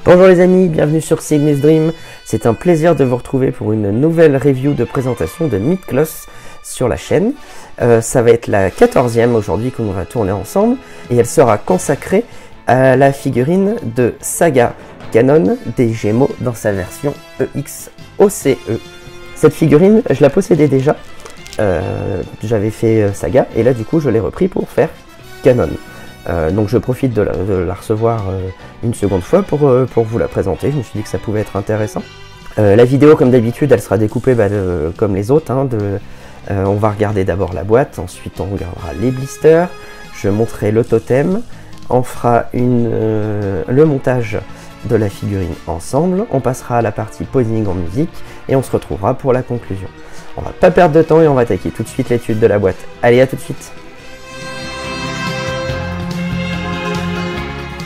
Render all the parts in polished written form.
Bonjour les amis, bienvenue sur Cygnus Dream. C'est un plaisir de vous retrouver pour une nouvelle review de présentation de Mythcloth sur la chaîne. Ça va être la 14e aujourd'hui qu'on va tourner ensemble et elle sera consacrée à la figurine de Saga Canon des Gémeaux dans sa version EX OCE. Cette figurine, je la possédais déjà, j'avais fait Saga et là du coup je l'ai repris pour faire Canon. Donc je profite de la recevoir une seconde fois pour vous la présenter. Je me suis dit que ça pouvait être intéressant. La vidéo, comme d'habitude, elle sera découpée comme les autres. On va regarder d'abord la boîte, ensuite on regardera les blisters, je montrerai le totem, on fera le montage de la figurine ensemble, on passera à la partie posing en musique et on se retrouvera pour la conclusion. On va pas perdre de temps et on va attaquer tout de suite l'étude de la boîte. Allez, à tout de suite.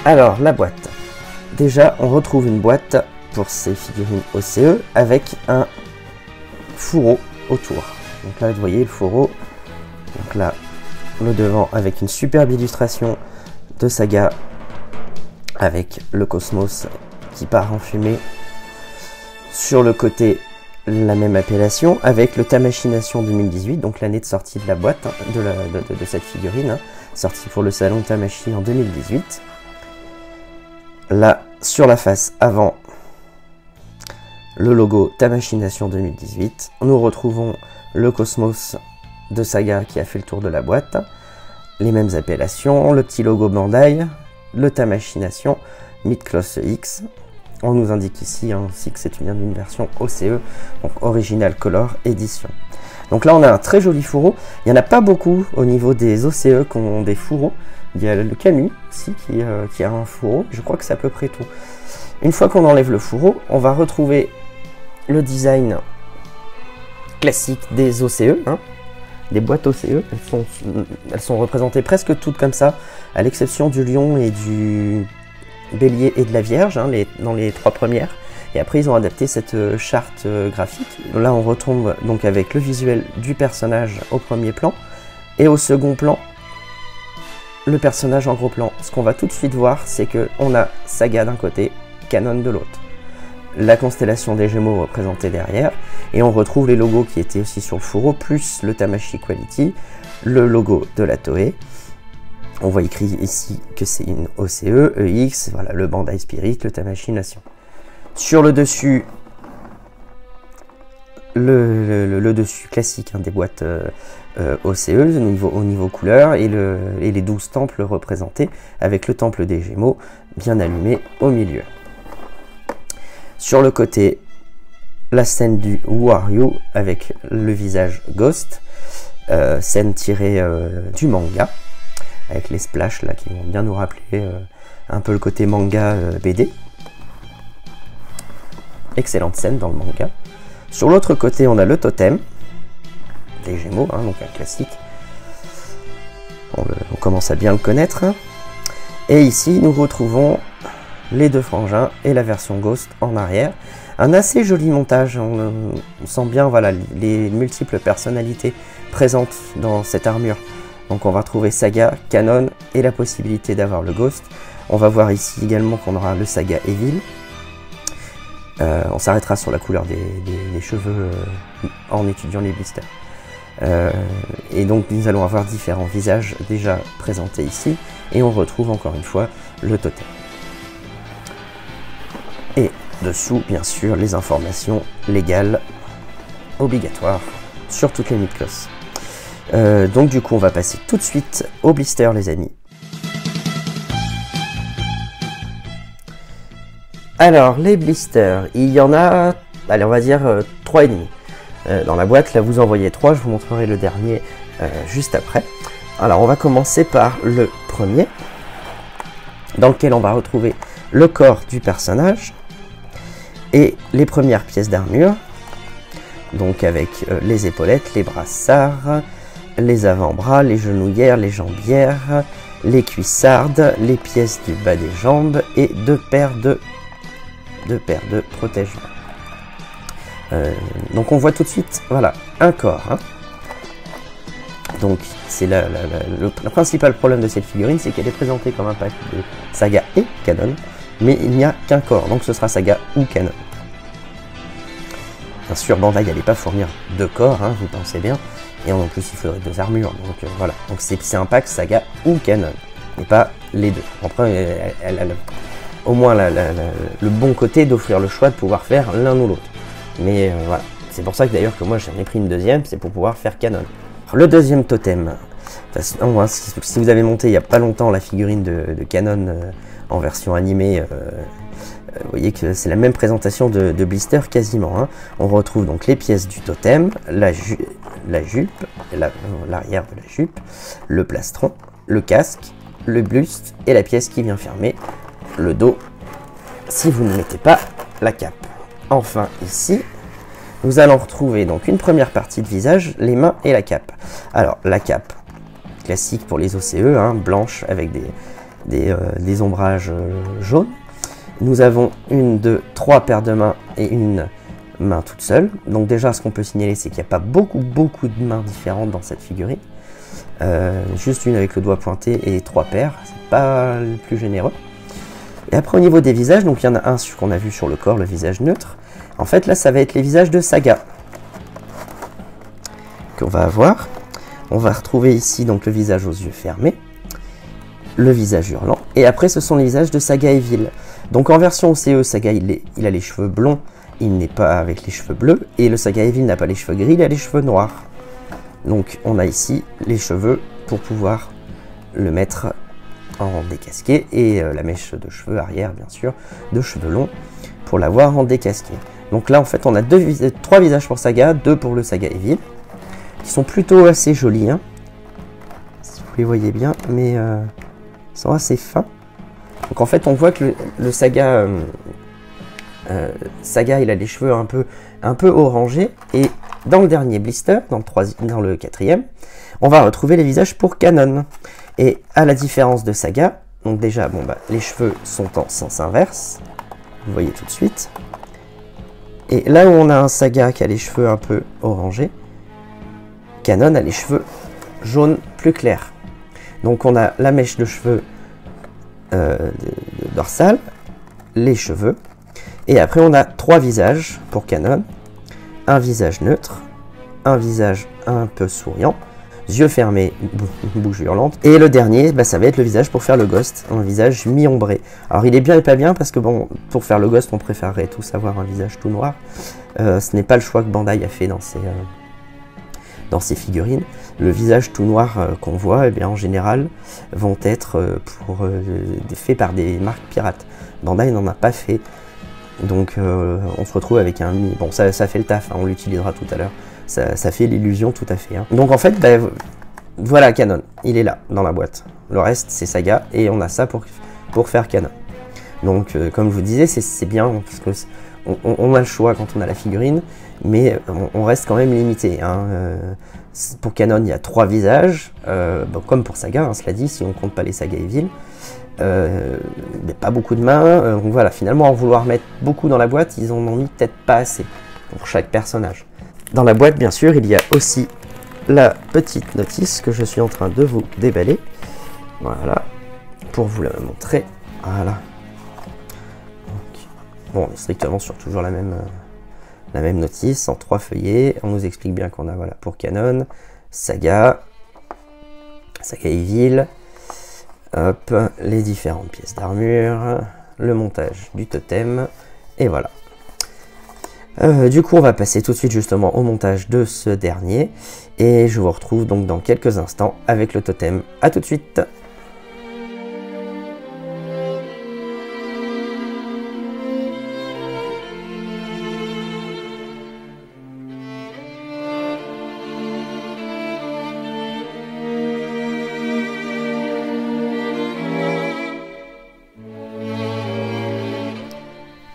Alors, la boîte. Déjà, on retrouve une boîte pour ces figurines OCE avec un fourreau autour. Donc là, vous voyez le fourreau. Donc là, le devant avec une superbe illustration de Saga avec le cosmos qui part en fumée. Sur le côté, la même appellation avec le Tamashii 2018, donc l'année de sortie de la boîte, de cette figurine, sortie pour le salon Tamashii en 2018. Là, sur la face avant, le logo Tamashii 2018. Nous retrouvons le Cosmos de Saga qui a fait le tour de la boîte. Les mêmes appellations, le petit logo Bandai, le Tamashii Mythcloth X. On nous indique ici aussi que c'est une version OCE, donc Original Color Edition. Donc là, on a un très joli fourreau. Il n'y en a pas beaucoup au niveau des OCE qui ont des fourreaux. Il y a le Camus aussi qui a un fourreau, je crois que c'est à peu près tout. Une fois qu'on enlève le fourreau, on va retrouver le design classique des OCE, des boîtes OCE. Elles sont représentées presque toutes comme ça, à l'exception du lion et du bélier et de la vierge, dans les trois premières. Et après, ils ont adapté cette charte graphique. Là, on retombe donc avec le visuel du personnage au premier plan et au second plan, le personnage en gros plan. Ce qu'on va tout de suite voir, c'est qu'on a Saga d'un côté, Canon de l'autre. La constellation des Gémeaux représentée derrière, et on retrouve les logos qui étaient aussi sur le fourreau, plus le Tamashii Quality, le logo de la Toei. On voit écrit ici que c'est une OCE, EX, voilà, le Bandai Spirit, le Tamashii Nation. Sur le dessus, le dessus classique des boîtes OCE au niveau couleur et les 12 temples représentés avec le temple des Gémeaux bien allumé au milieu. Sur le côté, la scène du Who Are You avec le visage Ghost, scène tirée du manga avec les splashes là qui vont bien nous rappeler un peu le côté manga BD. Excellente scène dans le manga. Sur l'autre côté, on a le totem des Gémeaux, donc un classique. On commence à bien le connaître. Et ici, nous retrouvons les deux frangins et la version Ghost en arrière. Un assez joli montage. On sent bien les multiples personnalités présentes dans cette armure. Donc on va retrouver Saga, Canon et la possibilité d'avoir le Ghost. On va voir ici également qu'on aura le Saga Evil. On s'arrêtera sur la couleur des cheveux en étudiant les blisters. Et donc nous allons avoir différents visages déjà présentés ici. Et on retrouve encore une fois le totem. Et dessous, bien sûr, les informations légales obligatoires sur toutes les Mythcloth. Donc du coup, on va passer tout de suite aux blisters, les amis. Alors, les blisters, il y en a, allez, on va dire 3,5. Dans la boîte, là, vous en voyez 3, je vous montrerai le dernier juste après. Alors, on va commencer par le premier, dans lequel on va retrouver le corps du personnage et les premières pièces d'armure, donc avec les épaulettes, les brassards, les avant-bras, les genouillères, les jambières, les cuissardes, les pièces du bas des jambes et deux paires de protège-mains. Donc on voit tout de suite, voilà, un corps. Donc c'est le principal problème de cette figurine, c'est qu'elle est présentée comme un pack de Saga et Canon. mais il n'y a qu'un corps, donc ce sera Saga ou Canon. Bien sûr, Bandai n'allait pas fournir 2 corps, hein, vous pensez bien, et en plus il faudrait 2 armures, donc voilà. Donc c'est un pack Saga ou Canon, et pas les deux. Après, elle a au moins le bon côté d'offrir le choix de pouvoir faire l'un ou l'autre. Mais voilà, c'est pour ça que d'ailleurs que moi j'en ai pris une deuxième, c'est pour pouvoir faire Canon. Le deuxième totem, si vous avez monté il n'y a pas longtemps la figurine de Canon en version animée, vous voyez que c'est la même présentation de Blister quasiment. Hein. On retrouve donc les pièces du totem, la jupe, l'arrière de la jupe, le plastron, le casque, le buste et la pièce qui vient fermer le dos si vous ne mettez pas la cape. Enfin ici, nous allons retrouver donc une première partie de visage, les mains et la cape. Alors la cape classique pour les OCE, hein, blanche avec des ombrages jaunes. Nous avons 1, 2, 3 paires de mains et une main toute seule. Donc déjà ce qu'on peut signaler c'est qu'il n'y a pas beaucoup de mains différentes dans cette figurine. Juste une avec le doigt pointé et 3 paires, c'est pas le plus généreux. Et après au niveau des visages, donc il y en a un qu'on a vu sur le corps, le visage neutre. En fait là ça va être les visages de Saga qu'on va avoir. On va retrouver ici donc le visage aux yeux fermés, le visage hurlant, et après ce sont les visages de Saga Evil. Donc en version OCE, Saga il a les cheveux blonds, il n'est pas avec les cheveux bleus, et le Saga Evil n'a pas les cheveux gris, il a les cheveux noirs. Donc on a ici les cheveux pour pouvoir le mettre en décasqué, et la mèche de cheveux arrière bien sûr, de cheveux longs, pour l'avoir en décasqué. Donc là en fait on a 3 visages pour Saga, 2 pour le Saga Evil, qui sont plutôt assez jolis, hein, si vous les voyez bien, mais ils sont assez fins. Donc en fait on voit que le Saga, Saga il a les cheveux un peu orangés, et dans le dernier blister, dans le 4e, on va retrouver les visages pour Canon. Et à la différence de Saga, donc déjà bon bah les cheveux sont en sens inverse, vous voyez tout de suite. Et là où on a un Saga qui a les cheveux un peu orangés, Canon a les cheveux jaunes plus clairs. Donc on a la mèche de cheveux dorsale, les cheveux, et après on a 3 visages pour Canon, un visage neutre, un visage un peu souriant, yeux fermés, bouche hurlante, et le dernier, bah, ça va être le visage pour faire le ghost, un visage mi-ombré. Alors il est bien et pas bien parce que bon, pour faire le ghost on préférerait tous avoir un visage tout noir. Ce n'est pas le choix que Bandai a fait dans ses figurines. Le visage tout noir qu'on voit, eh bien, en général, vont être faits par des marques pirates. Bandai n'en a pas fait, donc on se retrouve avec un... Bon, ça fait le taf, hein, on l'utilisera tout à l'heure. Ça fait l'illusion tout à fait. Hein. Donc en fait, bah, voilà Canon, il est là, dans la boîte. Le reste, c'est Saga, et on a ça pour faire Canon. Donc comme je vous disais, c'est bien, parce que on a le choix quand on a la figurine, mais on reste quand même limité. Hein. Pour Canon, il y a 3 visages, bon, comme pour Saga, hein, cela dit, si on ne compte pas les Saga Evil. Mais pas beaucoup de mains, donc voilà, finalement, en vouloir mettre beaucoup dans la boîte, ils en ont mis peut-être pas assez pour chaque personnage. Dans la boîte, bien sûr, il y a aussi la petite notice que je suis en train de vous déballer. Voilà, pour vous la montrer. Voilà. Donc, bon, strictement sur toujours la même notice en 3 feuillets. On nous explique bien qu'on a, voilà, pour Canon, Saga Evil, hop, les différentes pièces d'armure, le montage du totem, et voilà. Du coup, on va passer tout de suite justement au montage de ce dernier, et je vous retrouve donc dans quelques instants avec le totem. A tout de suite.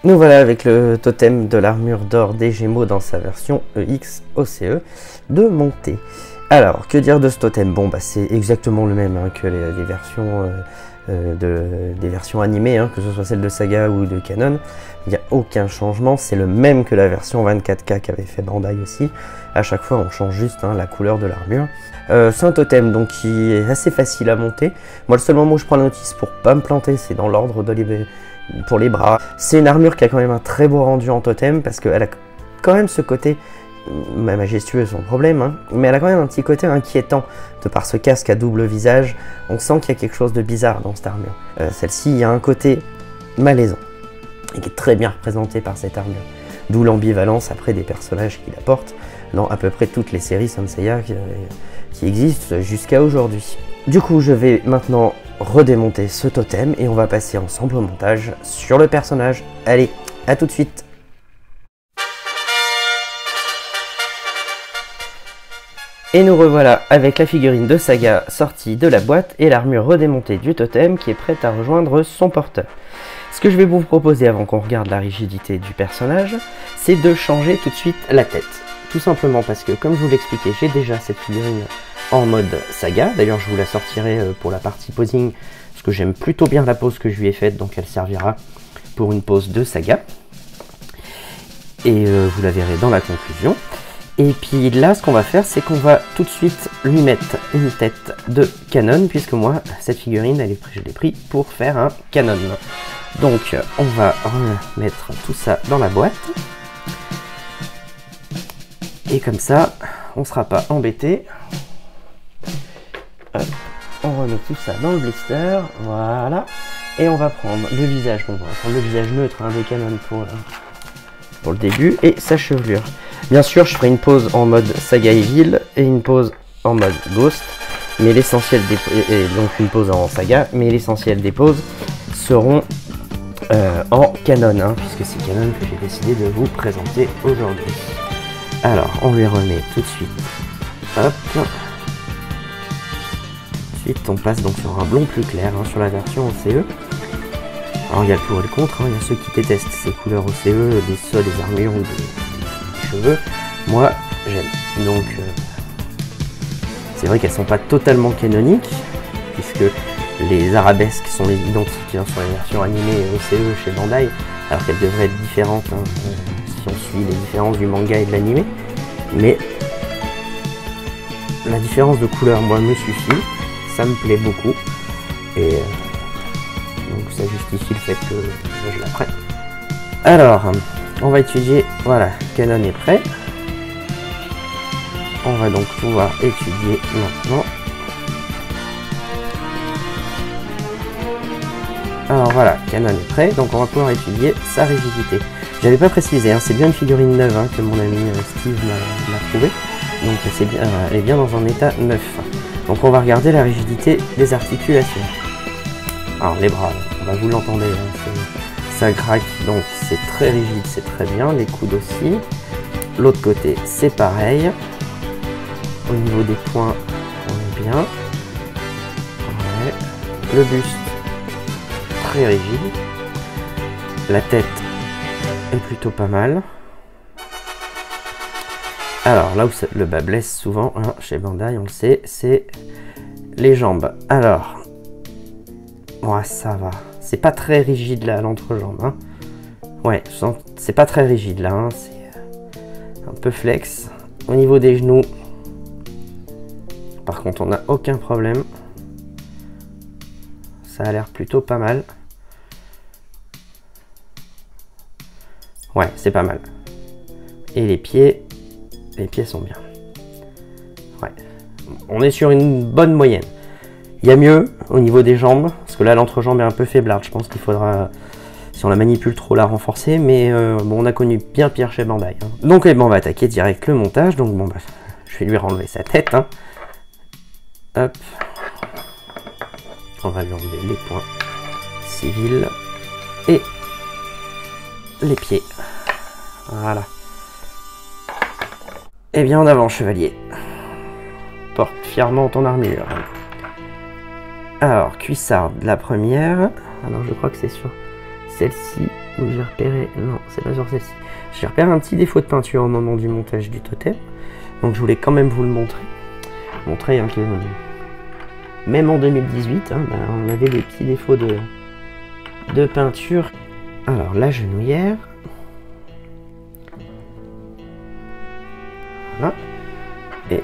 Nous voilà avec le totem de l'armure d'or des Gémeaux dans sa version EX OCE de montée. Alors, que dire de ce totem? Bon, bah c'est exactement le même hein, que les versions des versions animées, hein, que ce soit celle de Saga ou de Canon. Il n'y a aucun changement, c'est le même que la version 24K qu'avait fait Bandai aussi. À chaque fois, on change juste hein, la couleur de l'armure. C'est un totem donc qui est assez facile à monter. Moi, le seul moment où je prends la notice pour pas me planter, c'est dans l'ordre pour les bras. C'est une armure qui a quand même un très beau rendu en totem parce qu'elle a quand même ce côté majestueux sans problème, hein, mais elle a quand même un petit côté inquiétant de par ce casque à double visage. On sent qu'il y a quelque chose de bizarre dans cette armure. Celle-ci, il y a un côté malaisant et qui est très bien représenté par cette armure. D'où l'ambivalence après des personnages qui la portent dans à peu près toutes les séries Saint Seiya qui existent jusqu'à aujourd'hui. Du coup, je vais maintenant redémonter ce totem et on va passer ensemble au montage sur le personnage. Allez, à tout de suite. Et nous revoilà avec la figurine de Saga sortie de la boîte et l'armure redémontée du totem qui est prête à rejoindre son porteur. Ce que je vais vous proposer avant qu'on regarde la rigidité du personnage, c'est de changer tout de suite la tête. Tout simplement parce que, comme je vous l'expliquais, j'ai déjà cette figurine en mode Saga. D'ailleurs, je vous la sortirai pour la partie posing, parce que j'aime plutôt bien la pose que je lui ai faite, donc elle servira pour une pose de Saga. Et vous la verrez dans la conclusion. Et puis là, ce qu'on va faire, c'est qu'on va tout de suite lui mettre une tête de Canon, puisque moi, cette figurine, je l'ai pris pour faire un Canon. Donc, on va remettre tout ça dans la boîte. Et comme ça, on ne sera pas embêté. On remet tout ça dans le blister, voilà. Et on va prendre le visage, on va prendre le visage neutre hein, de Canon pour le début, et sa chevelure. Bien sûr, je ferai une pause en mode Saga Evil et une pause en mode Ghost, mais l'essentiel des donc une pause en Saga, mais l'essentiel des pauses seront en Canon, hein, puisque c'est Canon que j'ai décidé de vous présenter aujourd'hui. Alors, on lui remet tout de suite. Hop. Ensuite, on passe donc sur un blond plus clair hein, sur la version OCE. Alors, il y a le pour et le contre. Hein. Il y a ceux qui détestent ces couleurs OCE, des armures ou des cheveux. Moi, j'aime. Donc, c'est vrai qu'elles sont pas totalement canoniques, puisque les arabesques sont identiques hein, sur les versions animées OCE chez Bandai, alors qu'elles devraient être différentes hein, si on suit les différences du manga et de l'animé. Mais la différence de couleur, moi, me suffit. Ça me plaît beaucoup. Et donc ça justifie le fait que je la prenne. Alors, on va étudier. Voilà, Canon est prêt. On va donc pouvoir étudier maintenant. Alors voilà, Canon est prêt, donc on va pouvoir étudier sa rigidité. J'avais pas précisé, hein, c'est bien une figurine neuve hein, que mon ami Steve m'a trouvée. Donc c'est bien, elle est bien dans un état neuf. Donc on va regarder la rigidité des articulations. Alors les bras, bah, vous l'entendez, hein, ça craque, donc c'est très rigide, c'est très bien. Les coudes aussi. L'autre côté, c'est pareil. Au niveau des poings, on est bien. Ouais. Le buste, très rigide. La tête est plutôt pas mal. Alors là où le bas blesse souvent, hein, chez Bandai, on le sait, c'est les jambes. Alors, ouais, ça va. C'est pas très rigide là, l'entrejambe. Hein. Ouais, c'est pas très rigide là. Hein. C'est un peu flex. Au niveau des genoux, par contre, on n'a aucun problème. Ça a l'air plutôt pas mal. Ouais, c'est pas mal. Et les pieds sont bien. Ouais. On est sur une bonne moyenne. Il y a mieux au niveau des jambes, parce que là l'entrejambe est un peu faiblarde. Je pense qu'il faudra, si on la manipule trop, la renforcer. Mais bon, on a connu bien pire chez Bandai. Hein. Donc on va attaquer direct le montage. Donc bon, bah, je vais lui renlever sa tête. Hein. Hop. On va lui enlever les points civils et les pieds. Voilà. Et bien en avant, chevalier. Porte fièrement ton armure. Alors, cuissarde, la première. Alors, je crois que c'est sur celle-ci où j'ai repéré... Non, c'est pas sur celle-ci. J'ai repéré un petit défaut de peinture au moment du montage du totem. Donc, je voulais quand même vous le montrer. montrer hein, que même en 2018, hein, bah, on avait des petits défauts de peinture. Alors la genouillère. Voilà. Et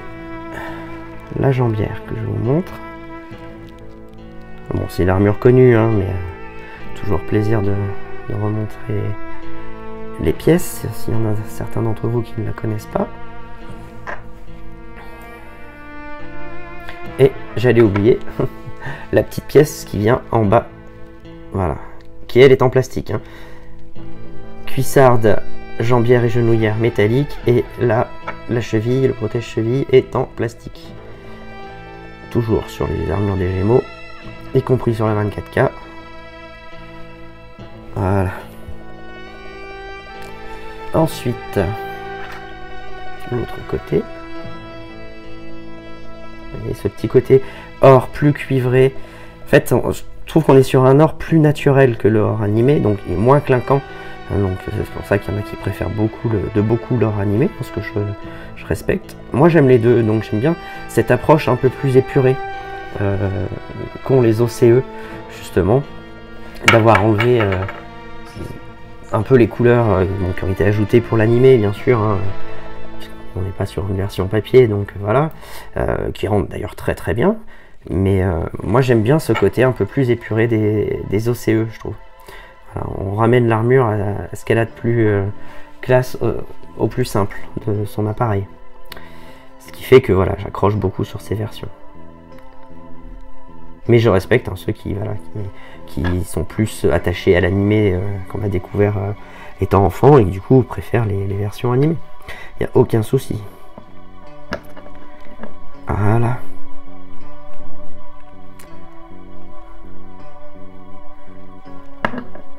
la jambière que je vous montre. Bon, c'est l'armure connue, hein, mais toujours plaisir de remontrer les pièces, s'il y en a certains d'entre vous qui ne la connaissent pas. Et j'allais oublier la petite pièce qui vient en bas, voilà, qui elle est en plastique. Hein. Cuissarde, jambière et genouillère métallique, et là, la cheville, le protège-cheville est en plastique. Toujours sur les armures des Gémeaux, y compris sur la 24K. Voilà. Ensuite, l'autre côté. Vous voyez ce petit côté or plus cuivré. En fait, je trouve qu'on est sur un or plus naturel que l'or animé, donc il est moins clinquant. Donc c'est pour ça qu'il y en a qui préfèrent beaucoup l'or animé, parce que je respecte. Moi j'aime les deux, donc j'aime bien cette approche un peu plus épurée qu'ont les OCE, justement, d'avoir enlevé un peu les couleurs qui ont été ajoutées pour l'animé, bien sûr. Hein. On n'est pas sur une version papier, donc voilà, qui rentre d'ailleurs très très bien. Mais moi j'aime bien ce côté un peu plus épuré des OCE, je trouve. Voilà, on ramène l'armure à ce qu'elle a de plus classe, au plus simple de son appareil. Ce qui fait que voilà, j'accroche beaucoup sur ces versions. Mais je respecte hein, ceux qui sont plus attachés à l'animé qu'on a découvert étant enfant et qui du coup préfèrent les versions animées. Il n'y a aucun souci. Voilà.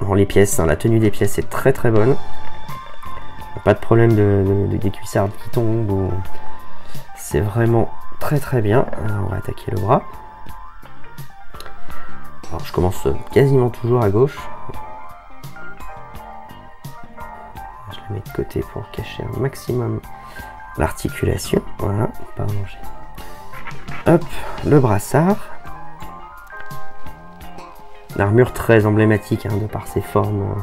Bon, les pièces, hein, la tenue des pièces est très très bonne. Pas de problème des cuissardes qui tombent. C'est vraiment très très bien. Alors, on va attaquer le bras. Alors, je commence quasiment toujours à gauche. Je le mets de côté pour cacher un maximum l'articulation. Voilà, pardon. Hop, le brassard. L'armure très emblématique hein, de par ses formes.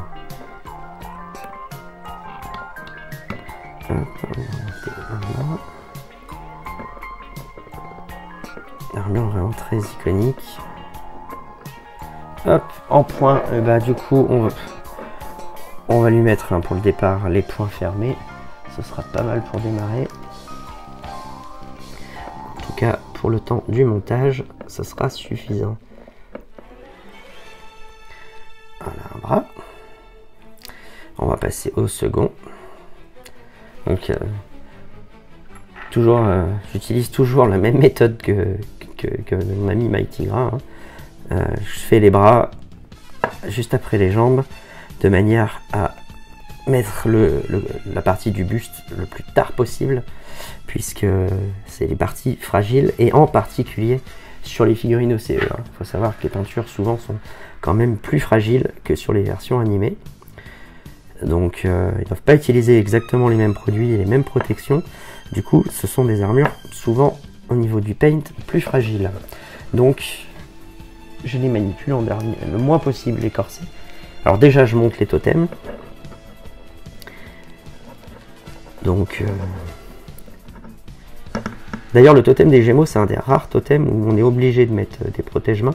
L'armure vraiment très iconique. Hop, en point, bah, du coup on va lui mettre hein, pour le départ les points fermés. Ce sera pas mal pour démarrer. En tout cas, pour le temps du montage, ce sera suffisant. Voilà un bras. On va passer au second. Donc, j'utilise toujours la même méthode que mon ami Mighty Gras. Hein. Je fais les bras juste après les jambes, de manière à mettre la partie du buste le plus tard possible, puisque c'est les parties fragiles, et en particulier sur les figurines OCE. Il faut savoir que les peintures souvent sont quand même plus fragiles que sur les versions animées. Donc ils ne doivent pas utiliser exactement les mêmes produits et les mêmes protections. Du coup, ce sont des armures souvent au niveau du paint plus fragiles. Donc je les manipule le moins possible les corsets. Alors déjà je monte les totems. Donc d'ailleurs le totem des Gémeaux, c'est un des rares totems où on est obligé de mettre des protège-mains.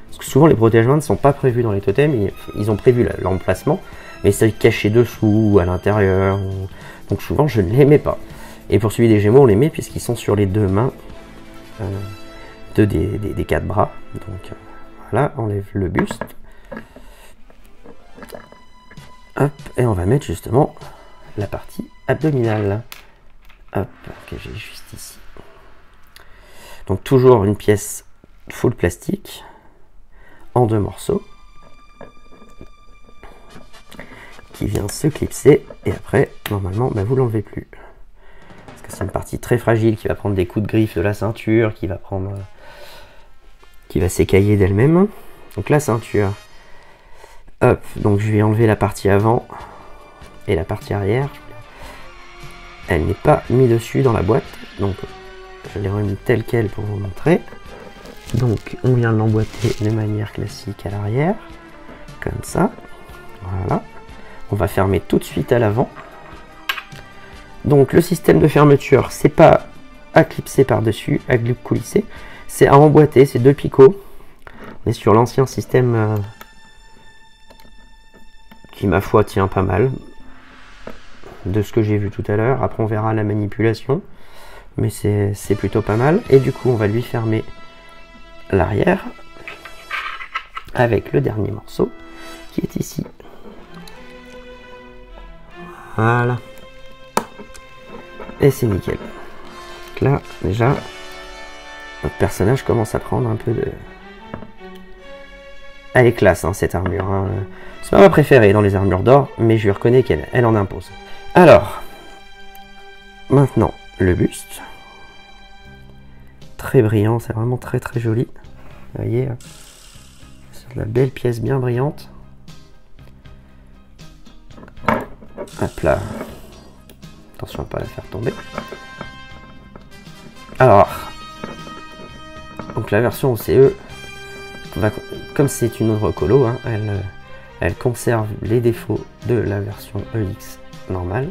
Parce que souvent les protège-mains ne sont pas prévus dans les totems, ils ont prévu l'emplacement, mais c'est caché dessous, à l'intérieur. Donc souvent je ne les mets pas. Et pour celui des Gémeaux, on les met puisqu'ils sont sur les deux mains des quatre bras. Donc voilà, on enlève le buste. Hop, et on va mettre justement la partie abdominale. Hop, que j'ai juste ici. Donc toujours une pièce full plastique en deux morceaux qui vient se clipser, et après normalement bah, vous l'enlevez plus parce que c'est une partie très fragile qui va prendre des coups de griffe de la ceinture, qui va s'écailler d'elle-même. Donc la ceinture, hop, donc je vais enlever la partie avant et la partie arrière. Elle n'est pas mise dessus dans la boîte, donc je l'ai remis tel quel pour vous montrer. Donc on vient de l'emboîter de manière classique à l'arrière, comme ça. Voilà. On va fermer tout de suite à l'avant. Donc le système de fermeture, c'est pas à clipser par-dessus, à coulisser, c'est à emboîter, c'est 2 picots. On est sur l'ancien système qui, ma foi, tient pas mal de ce que j'ai vu tout à l'heure. Après on verra la manipulation, mais c'est plutôt pas mal. Et du coup on va lui fermer l'arrière avec le dernier morceau qui est ici. Voilà. Et c'est nickel. Donc là déjà notre personnage commence à prendre un peu de... Elle est classe hein, cette armure. Hein. C'est pas ma préférée dans les armures d'or, mais je lui reconnais qu'elle en impose. Alors, maintenant le buste. Très brillant, c'est vraiment très très joli. Vous voyez, c'est de la belle pièce bien brillante. Hop là. Attention à ne pas la faire tomber. Alors, donc la version OCE, comme c'est une autre colo, hein, elle conserve les défauts de la version EX normale.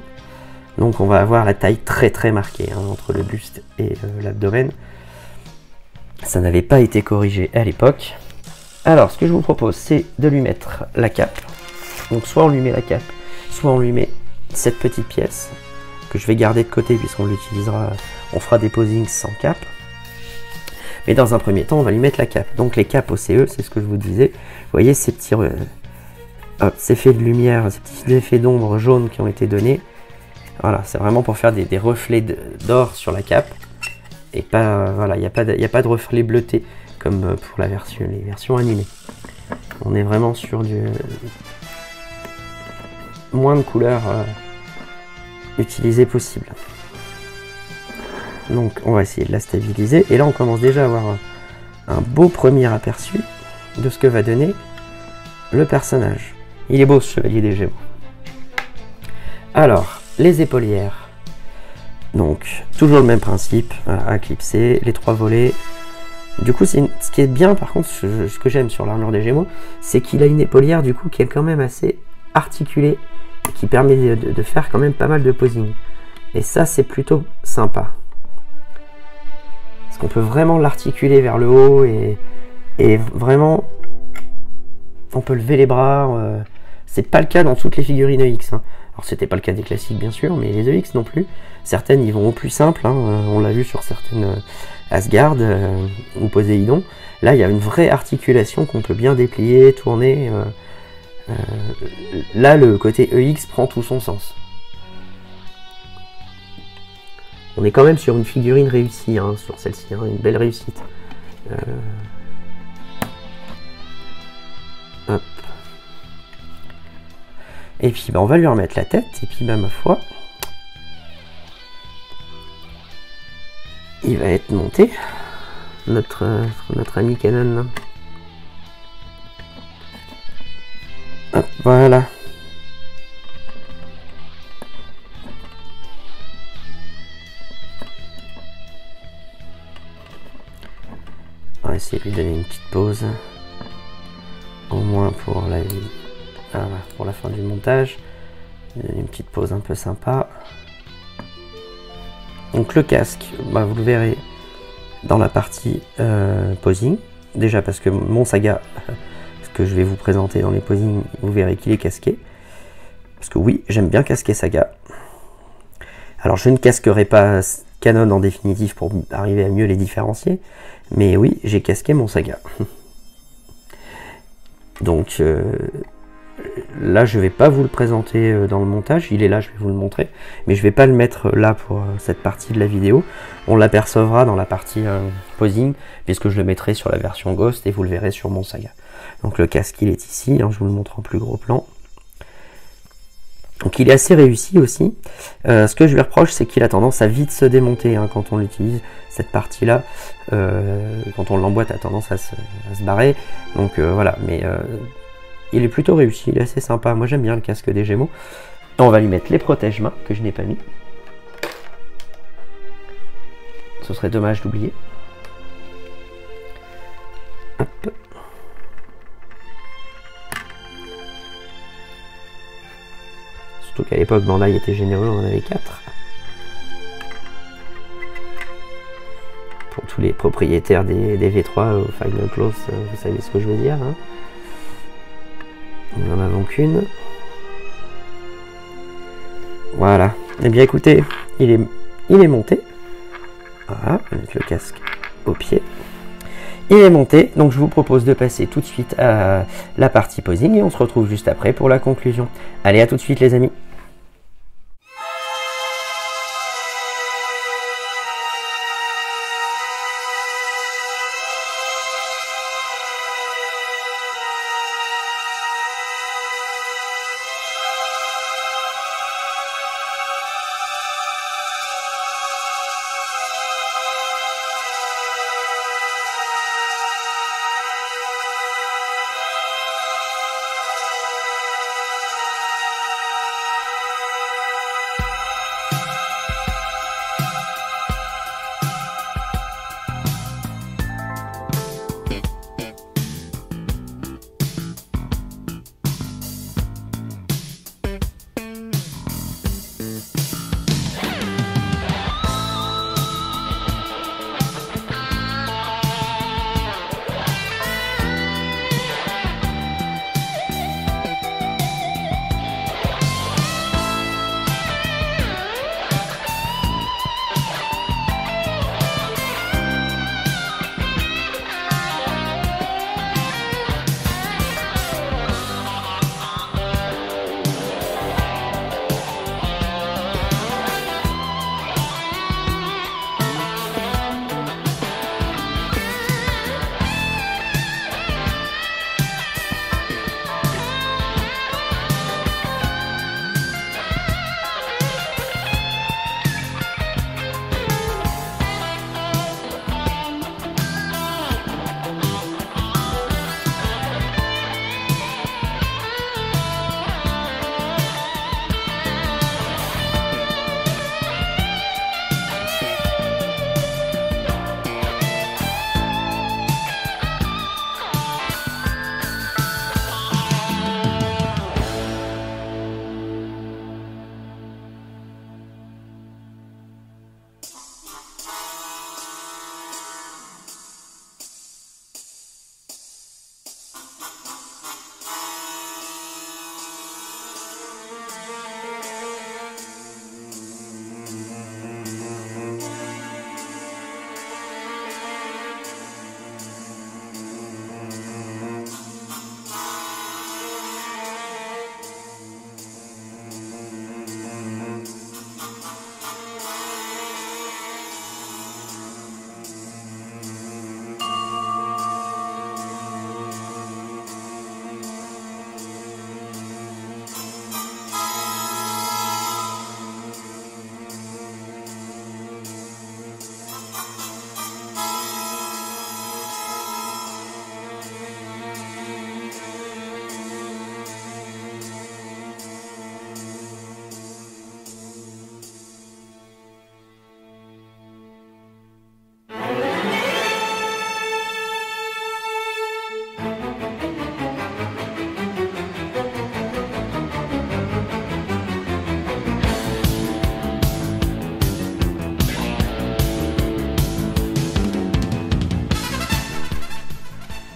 Donc on va avoir la taille très très marquée hein, entre le buste et l'abdomen. Ça n'avait pas été corrigé à l'époque. Alors ce que je vous propose, c'est de lui mettre la cape. Donc soit on lui met la cape, soit on lui met cette petite pièce que je vais garder de côté puisqu'on l'utilisera, on fera des posings sans cape. Mais dans un premier temps, on va lui mettre la cape. Donc les capes OCE, c'est ce que je vous disais. Vous voyez ces petits ces effets de lumière, ces petits effets d'ombre jaune qui ont été donnés. Voilà, c'est vraiment pour faire des reflets d'or sur la cape. Et pas, voilà, il n'y a pas de reflets bleutés comme pour les versions animées. On est vraiment sur du moins de couleurs utilisées possible. Donc on va essayer de la stabiliser. Et là on commence déjà à avoir un beau premier aperçu de ce que va donner le personnage. Il est beau ce chevalier des Gémeaux. Alors, les épaulières. Donc, toujours le même principe, à clipser, les 3 volets. Du coup, ce qui est bien, par contre, ce que j'aime sur l'armure des Gémeaux, c'est qu'il a une épaulière, du coup, qui est quand même assez articulée, et qui permet de faire quand même pas mal de posing. Et ça, c'est plutôt sympa. Parce qu'on peut vraiment l'articuler vers le haut, et vraiment, on peut lever les bras. C'est pas le cas dans toutes les figurines EX. Hein. Alors c'était pas le cas des classiques bien sûr, mais les EX non plus. Certaines ils vont au plus simple, hein. On l'a vu sur certaines Asgard ou Poséidon. Là il y a une vraie articulation qu'on peut bien déplier, tourner. Là le côté EX prend tout son sens. On est quand même sur une figurine réussie, hein, sur celle-ci, hein, une belle réussite. Hop. Et puis bah, on va lui remettre la tête, et puis bah, ma foi, il va être monté, notre ami Canon. Hop, voilà. On va essayer de lui donner une petite pause, au moins pour la fin du montage. Une petite pause un peu sympa. Donc le casque, bah, vous le verrez dans la partie posing. Déjà parce que mon Saga, ce que je vais vous présenter dans les posings, vous verrez qu'il est casqué. Parce que oui, j'aime bien casquer Saga. Alors je ne casquerai pas Canon en définitive pour arriver à mieux les différencier. Mais oui, j'ai casqué mon Saga. Donc là, je vais pas vous le présenter dans le montage. Il est là, je vais vous le montrer. Mais je vais pas le mettre là pour cette partie de la vidéo. On l'apercevra dans la partie posing, puisque je le mettrai sur la version Ghost et vous le verrez sur mon Saga. Donc le casque, il est ici. Hein, je vous le montre en plus gros plan. Donc il est assez réussi aussi. Ce que je lui reproche, c'est qu'il a tendance à vite se démonter hein, quand on l'utilise. Cette partie-là, quand on l'emboîte, a tendance à se barrer. Donc voilà, mais il est plutôt réussi, il est assez sympa. Moi j'aime bien le casque des Gémeaux. On va lui mettre les protège-mains que je n'ai pas mis. Ce serait dommage d'oublier. Hop. Surtout qu'à l'époque, Bandai était généreux, on en avait 4. Pour tous les propriétaires des V3 au Final Close, vous savez ce que je veux dire. Hein. Nous n'en avons qu'une. Voilà. Eh bien écoutez, il est monté. Voilà, on va mettre le casque au pied. Il est monté, donc je vous propose de passer tout de suite à la partie posing et on se retrouve juste après pour la conclusion. Allez, à tout de suite les amis.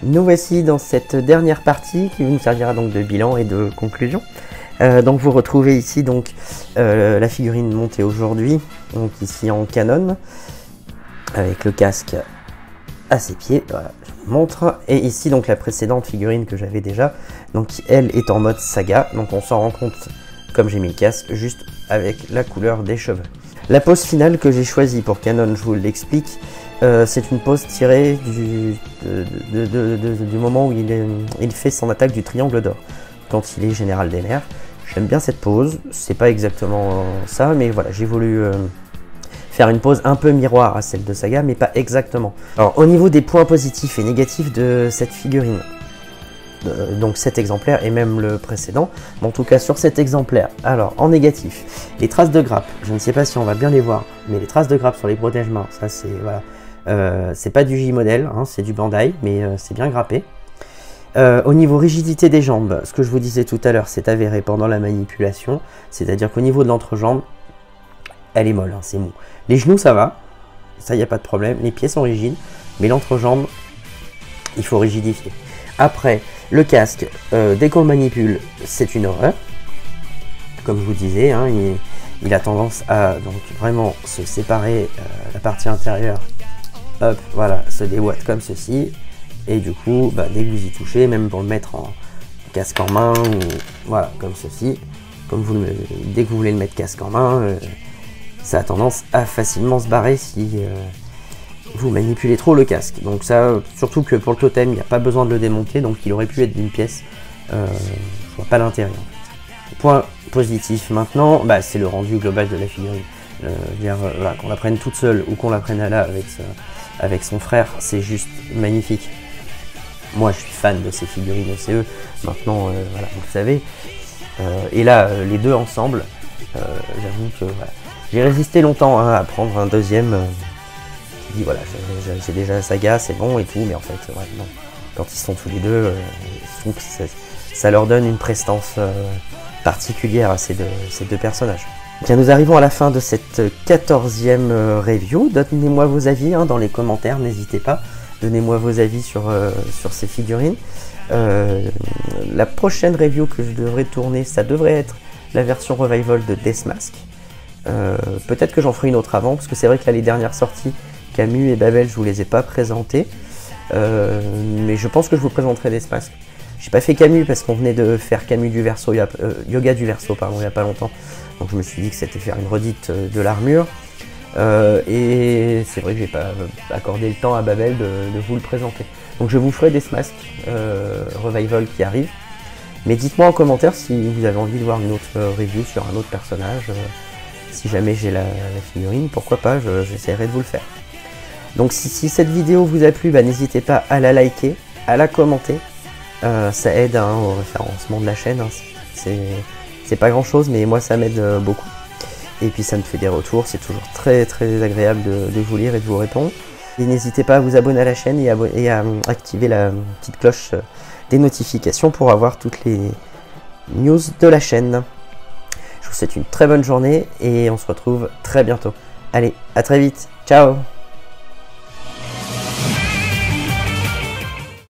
Nous voici dans cette dernière partie qui nous servira donc de bilan et de conclusion. Donc vous retrouvez ici donc la figurine montée aujourd'hui, donc ici en Canon, avec le casque à ses pieds, voilà, je vous montre. Et ici donc la précédente figurine que j'avais déjà, donc elle est en mode saga, donc on s'en rend compte comme j'ai mis le casque, juste avec la couleur des cheveux. La pose finale que j'ai choisie pour Canon, je vous l'explique, c'est une pose tirée du moment où il fait son attaque du triangle d'or, quand il est général des mers. J'aime bien cette pose, c'est pas exactement ça, mais voilà, j'ai voulu faire une pose un peu miroir à celle de Saga, mais pas exactement. Alors au niveau des points positifs et négatifs de cette figurine, donc cet exemplaire et même le précédent, mais en tout cas sur cet exemplaire. Alors en négatif, les traces de grappe, je ne sais pas si on va bien les voir, mais les traces de grappe sur les protège-mains, ça c'est voilà, c'est pas du J-modèle, hein, c'est du Bandai, mais c'est bien grappé. Au niveau rigidité des jambes, ce que je vous disais tout à l'heure, c'est avéré pendant la manipulation, c'est-à-dire qu'au niveau de l'entrejambe, elle est molle, hein, c'est mou. Les genoux, ça va, ça, il n'y a pas de problème, les pieds sont rigides, mais l'entrejambe, il faut rigidifier. Après, le casque, dès qu'on le manipule, c'est une horreur. Comme je vous disais, hein, il a tendance à donc vraiment se séparer la partie intérieure, hop, voilà, se déboîte comme ceci. Et du coup, bah, dès que vous y touchez, même pour le mettre en casque en main, ou voilà, comme ceci, dès que vous voulez le mettre casque en main, ça a tendance à facilement se barrer si vous manipulez trop le casque. Donc ça, surtout que pour le totem, il n'y a pas besoin de le démonter, donc il aurait pu être d'une pièce. Je vois pas l'intérêt. En fait. Point positif maintenant, bah, c'est le rendu global de la figurine. Voilà, qu'on la prenne toute seule ou qu'on la prenne à là avec son frère, c'est juste magnifique. Moi, je suis fan de ces figurines OCE. Maintenant, voilà, vous le savez. Et là, les deux ensemble, j'avoue que voilà. J'ai résisté longtemps hein, à prendre un deuxième. Qui dit voilà, j'ai déjà la saga, c'est bon et tout, mais en fait, ouais, non. Quand ils sont tous les deux, je trouve que ça leur donne une prestance particulière à ces deux personnages. Bien, nous arrivons à la fin de cette 14e review. Donnez-moi vos avis hein, dans les commentaires, n'hésitez pas. Donnez-moi vos avis sur ces figurines. La prochaine review que je devrais tourner, ça devrait être la version Revival de Deathmask. Peut-être que j'en ferai une autre avant, parce que c'est vrai que là, les dernières sorties, Camus et Babel, je vous les ai pas présentées. Mais je pense que je vous présenterai Deathmask. J'ai pas fait Camus parce qu'on venait de faire Camus du Verseau, Yoga du Verseau, pardon, il n'y a pas longtemps. Donc je me suis dit que c'était faire une redite de l'armure. Et c'est vrai que j'ai pas accordé le temps à Babel de vous le présenter. Donc je vous ferai Deathmask Revival qui arrive. Mais dites-moi en commentaire si vous avez envie de voir une autre review sur un autre personnage. Si jamais j'ai la figurine, pourquoi pas, j'essaierai de vous le faire. Donc si cette vidéo vous a plu, bah, n'hésitez pas à la liker, à la commenter. Ça aide hein, au référencement de la chaîne. Hein. C'est pas grand chose, mais moi ça m'aide beaucoup. Et puis ça me fait des retours, c'est toujours très très agréable de vous lire et de vous répondre. Et n'hésitez pas à vous abonner à la chaîne et à activer la petite cloche des notifications pour avoir toutes les news de la chaîne. Je vous souhaite une très bonne journée et on se retrouve très bientôt. Allez, à très vite, ciao!